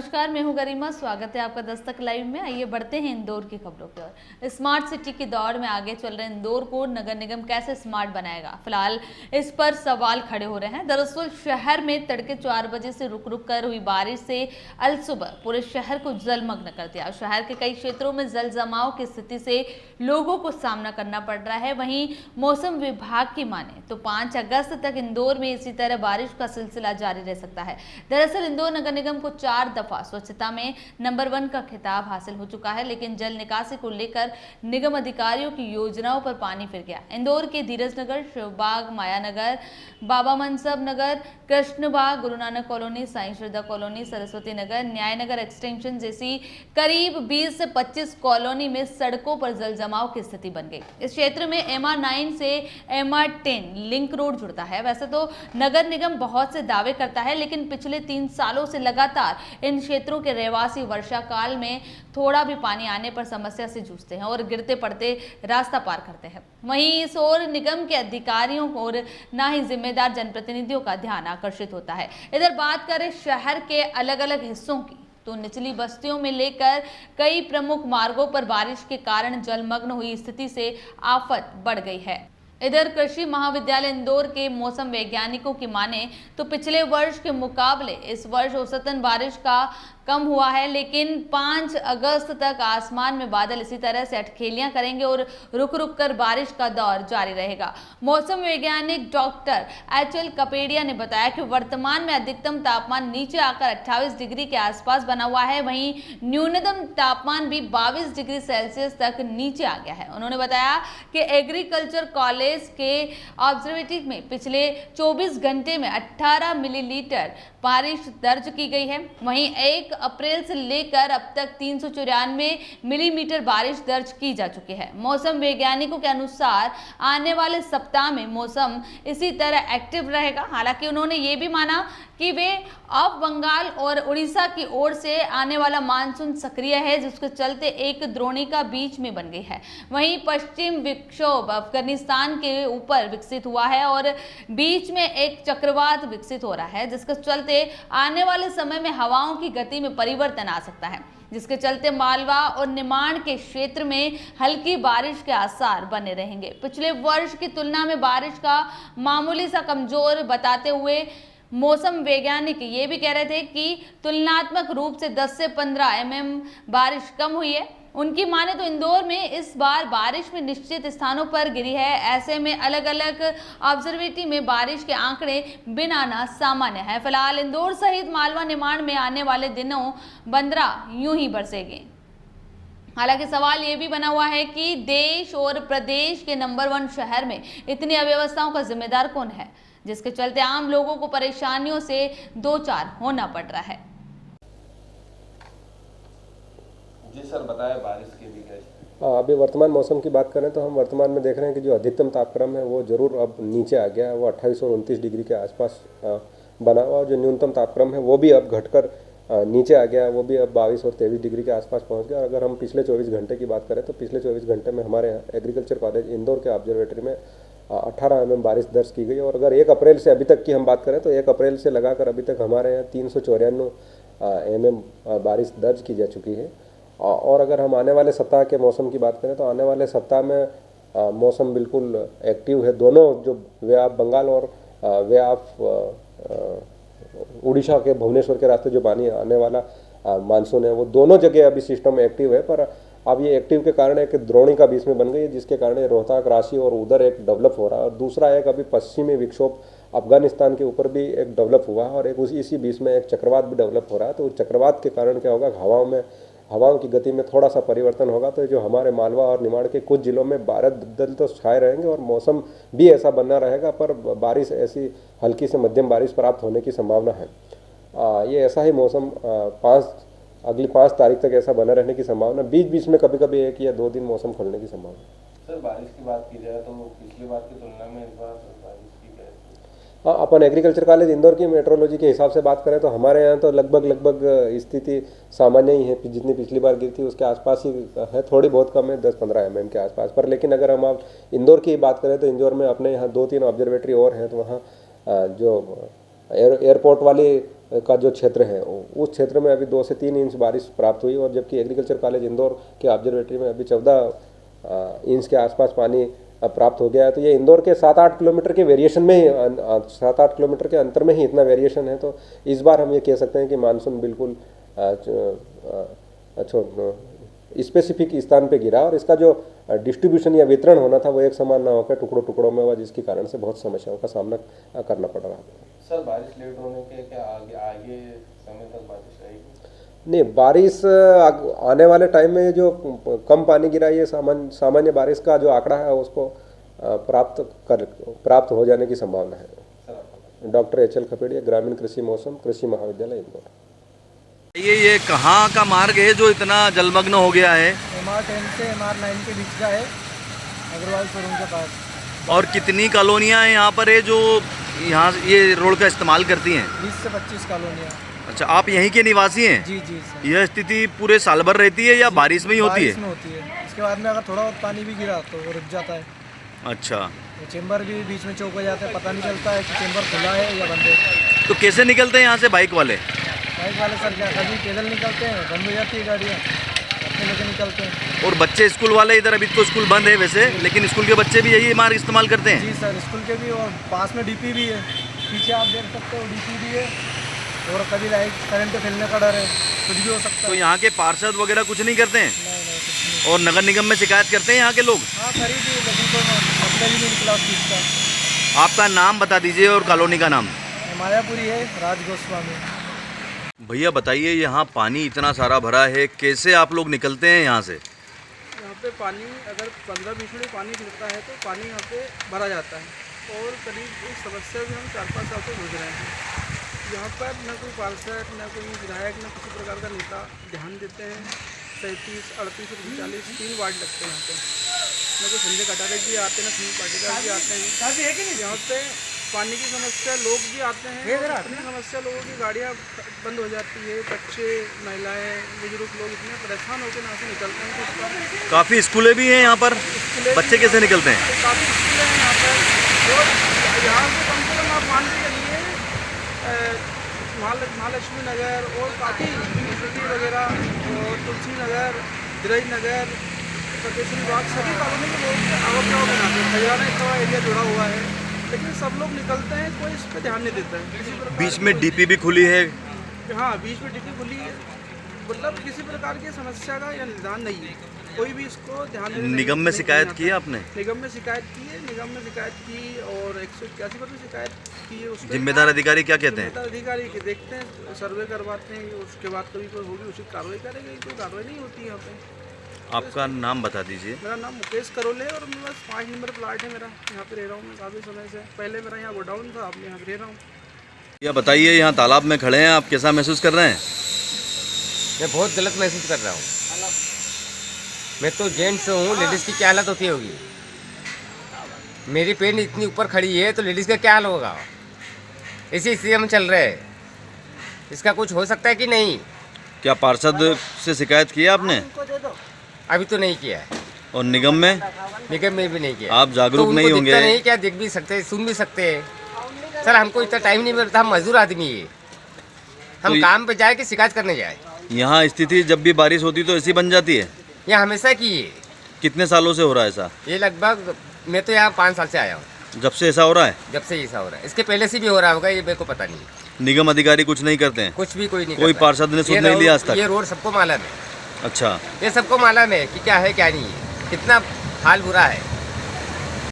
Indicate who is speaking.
Speaker 1: नमस्कार, मैं हूं गरिमा। स्वागत है आपका दस्तक लाइव में। आइए बढ़ते हैं इंदौर की खबरों की ओर। स्मार्ट सिटी की दौड़ में आगे चल रहे इंदौर को नगर निगम कैसे स्मार्ट बनाएगा, फिलहाल इस पर सवाल खड़े हो रहे हैं। दरअसल शहर में तड़के 4 बजे से रुक रुक कर हुई बारिश से अल सुबह पूरे शहर को जलमग्न कर दिया। शहर के कई क्षेत्रों में जल जमाव की स्थिति से लोगों को सामना करना पड़ रहा है। वहीं मौसम विभाग की माने तो 5 अगस्त तक इंदौर में इसी तरह बारिश का सिलसिला जारी रह सकता है। दरअसल इंदौर नगर निगम को 4 दफा स्वच्छता में नंबर 1 का खिताब हासिल हो चुका है, लेकिन जल निकासी को लेकर निगम अधिकारियों की योजनाओं पर पानी फिर गया। इंदौर के धीरज नगर, शिवबाग, माया नगर, बाबा मनसब नगर, कृष्णबाग, गुरु नानक कॉलोनी, साईं श्रद्धा कॉलोनी, सरस्वती नगर, न्याय नगर एक्सटेंशन जैसी करीब 20 से 25 कॉलोनी में सड़कों पर जल जमाव की स्थिति बन गई। इस क्षेत्र में MR9 से MR10 लिंक रोड जुड़ता है। वैसे तो नगर निगम बहुत से दावे करता है, लेकिन पिछले 3 सालों से लगातार इन क्षेत्रों के रहवासी वर्षा काल में थोड़ा भी पानी आने पर समस्या से जूझते हैं और गिरते पड़ते रास्ता पार करते हैं। वहीं इस ओर निगम के अधिकारियों और ना ही जिम्मेदार जनप्रतिनिधियों का ध्यान आकर्षित होता है। इधर बात करें शहर के अलग अलग हिस्सों की, तो निचली बस्तियों में लेकर कई प्रमुख मार्गों पर बारिश के कारण जलमग्न हुई स्थिति से आफत बढ़ गई है। इधर कृषि महाविद्यालय इंदौर के मौसम वैज्ञानिकों की माने तो पिछले वर्ष के मुकाबले इस वर्ष औसतन बारिश का कम हुआ है, लेकिन 5 अगस्त तक आसमान में बादल इसी तरह से अटखेलियां करेंगे और रुक रुक कर बारिश का दौर जारी रहेगा। मौसम वैज्ञानिक डॉक्टर HL कपेड़िया ने बताया कि वर्तमान में अधिकतम तापमान नीचे आकर 28 डिग्री के आसपास बना हुआ है, वहीं न्यूनतम तापमान भी 22 डिग्री सेल्सियस तक नीचे आ गया है। उन्होंने बताया कि एग्रीकल्चर कॉलेज के ऑब्जर्वेटरी में पिछले 24 घंटे में 18 मिलीलीटर बारिश दर्ज की गई है। वहीं 1 अप्रैल से लेकर अब तक 394 मिलीमीटर बारिश दर्ज की जा चुकी है। मौसम वैज्ञानिकों के अनुसार आने वाले सप्ताह में मौसम इसी तरह एक्टिव रहेगा। हालांकि उन्होंने ये भी माना कि वे अब बंगाल और उड़ीसा की ओर से आने वाला मानसून सक्रिय है, जिसके चलते एक द्रोणिका बीच में बन गई है। वहीं पश्चिम विक्षोभ अफगानिस्तान के ऊपर विकसित हुआ है और बीच में एक चक्रवात विकसित हो रहा है, जिसके चलते आने वाले समय में हवाओं की गति में परिवर्तन आ सकता है, जिसके चलते मालवा और निमाड़ के क्षेत्र में हल्की बारिश के आसार बने रहेंगे। पिछले वर्ष की तुलना में बारिश का मामूली सा कमजोर बताते हुए मौसम वैज्ञानिक ये भी कह रहे थे कि तुलनात्मक रूप से 10 से 15 mm बारिश कम हुई है। उनकी माने तो इंदौर में इस बार बारिश में निश्चित स्थानों पर गिरी है। ऐसे में अलग अलग ऑब्जर्वेटरी में बारिश के आंकड़े बिन आना सामान्य है। फिलहाल इंदौर सहित मालवा निमाड़ में आने वाले दिनों बंदरा यूं ही बरसेगी। हालांकि सवाल ये भी बना हुआ है कि देश और प्रदेश के नंबर 1 शहर में इतनी अव्यवस्थाओं का जिम्मेदार कौन है, जिसके चलते आम लोगों को परेशानियों से दो चार होना पड़ रहा है।
Speaker 2: जी सर, बताएं बारिश की भी कैसे।
Speaker 3: अभी वर्तमान मौसम की बात करें तो हम वर्तमान में देख रहे हैं कि जो अधिकतम तापक्रम है वो जरूर अब नीचे आ गया है। वो 28 और 29 डिग्री के आसपास बना हुआ, और जो न्यूनतम तापक्रम है वो भी अब घटकर नीचे आ गया है। वो भी अब 22 और 23 डिग्री के आसपास पहुंच गया। और अगर हम पिछले 24 घंटे की बात करें तो पिछले 24 घंटे में हमारे यहाँ एग्रीकल्चर कॉलेज इंदौर के ऑब्जर्वेटरी में 18 mm बारिश दर्ज की गई। और अगर 1 अप्रैल से अभी तक की हम बात करें तो 1 अप्रैल से लगाकर अभी तक हमारे यहाँ 394 mm बारिश दर्ज की जा चुकी है। और अगर हम आने वाले सप्ताह के मौसम की बात करें तो आने वाले सप्ताह में मौसम बिल्कुल एक्टिव है। दोनों जो वे आप बंगाल और वे आप उड़ीसा के भुवनेश्वर के रास्ते जो पानी आने वाला मानसून है, वो दोनों जगह अभी सिस्टम एक्टिव है। पर अब ये एक्टिव के कारण एक द्रोणिका बीच में बन गई है, जिसके कारण रोहतक, राशि और उधर एक डेवलप हो रहा है। और दूसरा एक अभी पश्चिमी विक्षोभ अफगानिस्तान के ऊपर भी एक डेवलप हुआ है, और एक इसी बीच में एक चक्रवात भी डेवलप हो रहा है। तो उस चक्रवात के कारण क्या होगा, हवाओं की गति में थोड़ा सा परिवर्तन होगा। तो जो हमारे मालवा और निमाड़ के कुछ जिलों में बादल तो छाए रहेंगे और मौसम भी ऐसा बना रहेगा, पर बारिश ऐसी हल्की से मध्यम बारिश प्राप्त होने की संभावना है। ये ऐसा ही मौसम अगली 5 तारीख तक ऐसा बना रहने की संभावना। बीच बीच में कभी कभी 1 या 2 दिन मौसम खुलने की संभावना।
Speaker 2: सर बारिश की बात की जाए तो पिछली बार की तुलना में इस बार बारिश की कैसे?
Speaker 3: हाँ, अपन एग्रीकल्चर कॉलेज इंदौर की मेट्रोलॉजी के हिसाब से बात करें तो हमारे यहाँ तो लगभग स्थिति सामान्य ही है। जितनी पिछली बार गिरी थी उसके आसपास ही है, थोड़ी बहुत कम है, 10-15 mm के आसपास। पर लेकिन अगर हम इंदौर की बात करें तो इंदौर में अपने यहाँ 2-3 ऑब्जर्वेटरी और हैं, तो वहाँ जो एयरपोर्ट वाले का जो क्षेत्र है उस क्षेत्र में अभी 2 से 3 इंच बारिश प्राप्त हुई, और जबकि एग्रीकल्चर कॉलेज इंदौर के ऑब्जर्वेटरी में अभी 14 इंच के आसपास पानी प्राप्त हो गया है। तो ये इंदौर के 7-8 किलोमीटर के वेरिएशन में ही 7-8 किलोमीटर के अंतर में ही इतना वेरिएशन है। तो इस बार हम ये कह सकते हैं कि मानसून बिल्कुल स्पेसिफिक स्थान पे गिरा, और इसका जो डिस्ट्रीब्यूशन या वितरण होना था वो एक समान ना होकर टुकड़ों टुकड़ों में हुआ, जिसके कारण से बहुत समस्याओं का सामना करना पड़ रहा है।
Speaker 2: सर बारिश लेट होने के क्या आगे समय तक बारिश रहेगी?
Speaker 3: नहीं, बारिश आने वाले टाइम में जो कम पानी गिरा, ये सामान्य बारिश का जो आंकड़ा है उसको प्राप्त हो जाने की संभावना है। Doctor HL. खपेड़िया, ग्रामीण कृषि मौसम, कृषि महाविद्यालय इंदौर।
Speaker 4: ये कहाँ का मार्ग है जो इतना जलमग्न हो गया है?
Speaker 5: MR10 से MR9 के बीच का है, अग्रवाल शोरूम के पास।
Speaker 4: और कितनी कॉलोनियाँ हैं यहाँ पर है जो यहाँ ये रोड का इस्तेमाल करती हैं?
Speaker 5: 20 से 25 कॉलोनियाँ।
Speaker 4: अच्छा, आप यहीं के निवासी हैं?
Speaker 5: जी जी सर।
Speaker 4: यह स्थिति पूरे साल भर रहती है या बारिश में ही होती है?
Speaker 5: बारिश में होती है, इसके बाद में अगर थोड़ा बहुत पानी भी गिरा तो वो रुक जाता है।
Speaker 4: अच्छा,
Speaker 5: तो चेंबर भी बीच में चौक हो जाते हैं, पता नहीं चलता है कि चेंबर खुला है या बंद है।
Speaker 4: तो कैसे निकलते हैं यहाँ से बाइक वाले?
Speaker 5: बाइक वाले सर क्या कभी पैदल निकलते हैं, बंद हो जाती है गाड़ियाँ, अपने लेके निकलते हैं।
Speaker 4: और बच्चे स्कूल वाले इधर, अभी तो स्कूल बंद है वैसे, लेकिन स्कूल के बच्चे भी यही मार्ग इस्तेमाल करते हैं?
Speaker 5: जी सर, स्कूल के भी, और पास में DP भी है, पीछे आप देख सकते हो DP भी है, और कभी लाइट करंट पे फैलने का डर है, कुछ भी हो सकता
Speaker 4: तो
Speaker 5: है।
Speaker 4: यहाँ के पार्षद वगैरह कुछ नहीं करते हैं?
Speaker 5: नहीं नहीं कुछ नहीं।
Speaker 4: और नगर निगम में शिकायत करते हैं यहाँ के लोग?
Speaker 5: हाँ करी थी, लेकिन कोई मसला ही नहीं निकला उस चीज़ का।
Speaker 4: आपका नाम बता दीजिए और कॉलोनी का नाम।
Speaker 5: मायापुरी है, राज गोस्वामी।
Speaker 4: भैया बताइए, यहाँ पानी इतना सारा भरा है, कैसे आप लोग निकलते हैं यहाँ से?
Speaker 6: यहाँ पे पानी अगर 15-20 मिनट पानी गिरता है तो पानी यहाँ पे भरा जाता है, और करीब इस समस्या से हम 4-5 साल से जूझ रहे हैं। यहाँ पर न कोई पार्षद, न कोई विधायक, न किसी प्रकार का नेता ध्यान देते हैं। 37, 38 और 39 3 वार्ड लगते हैं यहाँ पे, न कोई संजय कटारे जी आते हैं, न सुनील पाटीदार जी आते हैं। यहाँ पे पानी की समस्या, लोग भी आते हैं, इतनी समस्या, लोगों की गाड़ियाँ बंद हो जाती है, बच्चे, महिलाएं, बुजुर्ग लोग इतने परेशान होकर यहाँ से निकलते हैं। तो इसका
Speaker 4: काफ़ी स्कूलें भी हैं यहाँ पर, बच्चे कैसे निकलते हैं?
Speaker 6: काफ़ी स्कूलें हैं यहाँ पर, और यहाँ से कम से कम आप मान के चलिए महालक्ष्मी नगर और काफ़ी यूनिवर्सिटी वगैरह, और तुलसी नगर, धीरज नगर, प्रदेशन बाग, सभी कॉलोनी के लोग आवक जावक बनाते हैं। खजाना इतना एरिया जुड़ा हुआ है, लेकिन सब लोग निकलते हैं, कोई इस पर ध्यान नहीं देता है। किसी प्रकार
Speaker 4: बीच में DP भी खुली है?
Speaker 6: हाँ, बीच में DP खुली है, मतलब किसी प्रकार की समस्या का या निदान नहीं है, कोई भी इसको ध्यान नहीं।
Speaker 4: निगम में शिकायत की है आपने?
Speaker 6: निगम में शिकायत की है, निगम में शिकायत की, और 181 पर भी शिकायत की है। उसमें
Speaker 4: जिम्मेदार अधिकारी क्या कहते हैं?
Speaker 6: जिम्मेदार अधिकारी के देखते हैं, सर्वे करवाते हैं, उसके बाद कभी कोई होगी उसी कार्रवाई करेंगे। कोई कार्रवाई नहीं होती यहाँ पे।
Speaker 4: आपका नाम बता दीजिए।
Speaker 6: मेरा नाम मुकेश करोले है, और मेरे पास 5 नंबर प्लाट है मेरा, यहाँ पे रह रहा हूँ मैं काफ़ी समय से। पहले मेरा यहाँ गोडाउन था, अब मैं यहाँ पे रह रहा हूँ।
Speaker 4: या बताइए, यहाँ तालाब में खड़े हैं आप, कैसा महसूस कर रहे हैं?
Speaker 7: मैं बहुत गलत महसूस कर रहा हूँ। मैं तो जेंट्स हूँ, लेडीज़ की क्या हालत होती होगी? मेरी पेन इतनी ऊपर खड़ी है तो लेडीज़ का क्या हाल होगा? इसी स्थिति में चल रहे हैं, इसका कुछ हो सकता है कि नहीं?
Speaker 4: क्या पार्षद से शिकायत की है आपने?
Speaker 7: अभी तो नहीं किया है।
Speaker 4: और निगम में?
Speaker 7: निगम में भी नहीं किया।
Speaker 4: आप जागरूक
Speaker 7: तो
Speaker 4: नहीं
Speaker 7: उनको
Speaker 4: होंगे?
Speaker 7: दिखता नहीं क्या? देख भी सकते, सुन भी सकते हैं। सर हमको इतना टाइम नहीं मिलता, हम मजदूर आदमी है, हम
Speaker 4: तो
Speaker 7: काम पे जाए कि शिकायत करने जाए?
Speaker 4: यहाँ स्थिति जब भी बारिश होती तो ऐसी बन जाती है?
Speaker 7: ये हमेशा की है।
Speaker 4: कितने सालों से हो रहा है ऐसा?
Speaker 7: ये लगभग, मैं तो यहाँ 5 साल से आया हूँ।
Speaker 4: जब से ऐसा हो रहा है?
Speaker 7: जब से ऐसा हो रहा है, इसके पहले से भी हो रहा होगा, ये मेरे को पता नहीं।
Speaker 4: निगम अधिकारी कुछ नहीं करते हैं?
Speaker 7: कुछ भी कोई नहीं
Speaker 4: कोई
Speaker 7: करता है।
Speaker 4: पार्षद ने सुध
Speaker 7: ये
Speaker 4: नहीं
Speaker 7: रोड-
Speaker 4: लिया आज तक?
Speaker 7: ये रोड सबको मालूम है।
Speaker 4: अच्छा,
Speaker 7: ये सबको मालूम है कि क्या है क्या नहीं है, कितना हाल बुरा है।